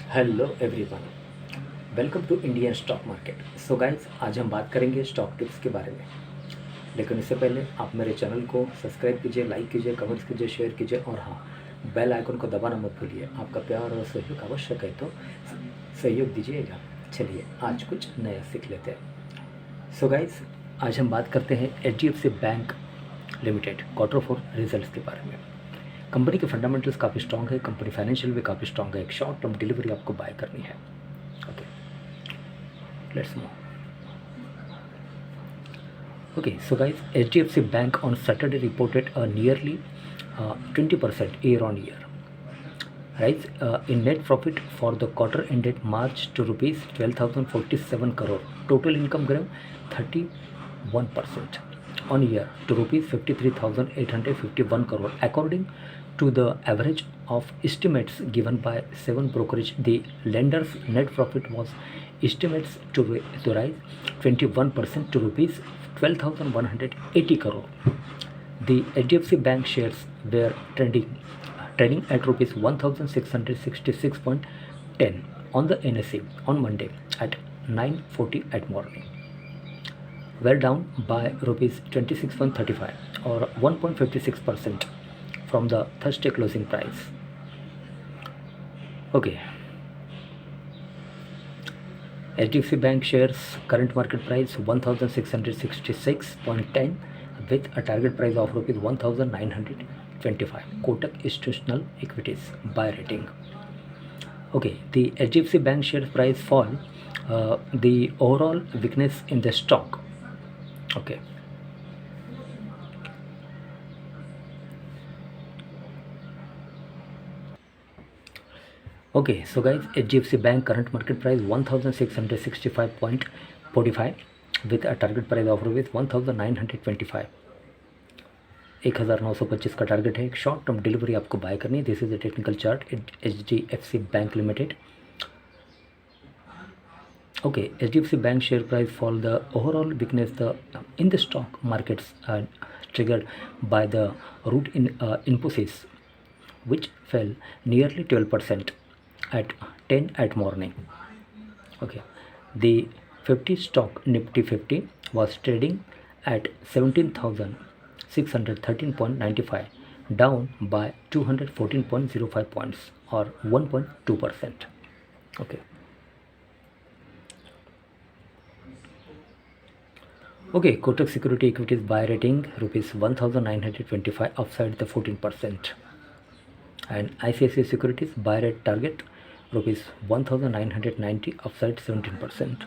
Hello everyone, welcome to Indian stock market. So guys, आज हम बात करेंगे स्टॉक टिप्स के बारे में। लेकिन इससे पहले आप मेरे चैनल को सब्सक्राइब कीजिए, लाइक कीजिए, कमेंट्स कीजिए, शेयर कीजिए और हाँ, बेल आइकन को दबाना मत भूलिए। आपका प्यार और सहयोग आवश्यक है, तो सहयोग दीजिएगा। चलिए आज कुछ नया सीख लेते हैं। सो गाइस, आज हम बात करते हैं HDFC bank limited Q4 results के बारे में। कंपनी के फंडामेंटल्स काफ़ी स्ट्रॉन्ग है, कंपनी फाइनेंशियल भी काफ़ी स्ट्रॉन्ग है। एक शॉर्ट टर्म डिलीवरी आपको बाय करनी है। Okay, let's move. Okay, so guys, HDFC bank on Saturday reported a nearly 20% year on year rise in net profit for the quarter ended March to rupees 12,047 crore. Total income grew 31% on year to rupees 53,851 crore. According to the average of estimates given by 7 brokerage, the lender's net profit was estimates to rise 21% to rupees 12,180 crore. The HDFC Bank shares were trading at rupees 1,666.10 on the NSE on Monday at 9:40 at morning, were down by rupees 26.35 or 1.56% from the Thursday closing price. Okay, HDFC Bank shares current market price 1,666.10 with a target price of rupees 1,925. Kotak Institutional Equities buy rating. Okay, the HDFC Bank share price fall, the overall weakness in the stock. Okay. Okay, so guys, HDFC Bank current market price 1,665.45 with a target price of rupees 1,925. 1925 का target है। एक short term delivery आपको bye करनी है। This is the technical chart HDFC bank limited. Okay, HDFC Bank share price fall, the overall weakness in the stock markets triggered by the rout in Infosys, which fell nearly 12% at 10 at morning. Okay, the 50 stock Nifty 50 was trading at 17,613.95, down by 214.05 points or 1.2%. Okay. Okay, Kotak Security Equities buy rating rupees 1,925, upside the 14%. And ICICI Securities buy rate target rupees 1,990, upside 17%.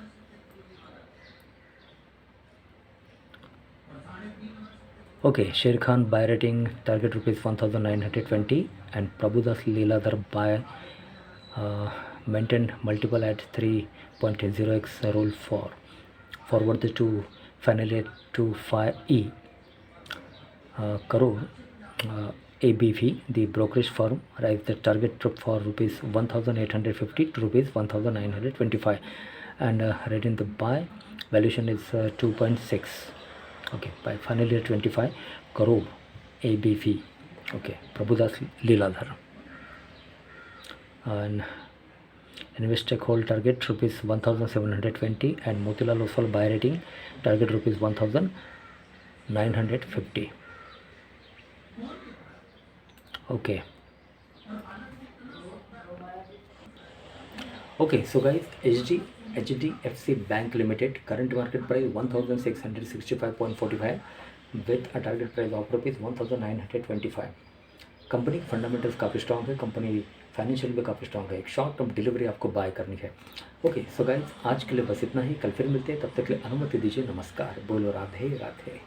Okay, Sher Khan buy rating target rupees 1,920 and Prabhudas Leeladhar buy maintained multiple at 3.0x rule for forward to finally to 5E crore. ABV, the brokerage firm, raised the target for rupees 1,850 to rupees 1,925 and rating the buy valuation is 2.6. Okay, by finally 25 crore ABV. Okay, Prabhudas Leeladhar. And Investec hold target rupees 1,720 and Motilal Oswal buy rating target rupees 1,950. Okay. Okay, so guys, HDFC Bank Limited current market price 1,665.45 with a target price of rupees 1,925. Company की fundamentals काफ़ी strong है, company financial भी काफ़ी strong है। एक short term delivery आपको bye करनी है। ओके, सो गाइज, आज के लिए बस इतना ही। कल फिर मिलते हैं, तब तक के लिए अनुमति दीजिए। नमस्कार, बोलो राधे राधे।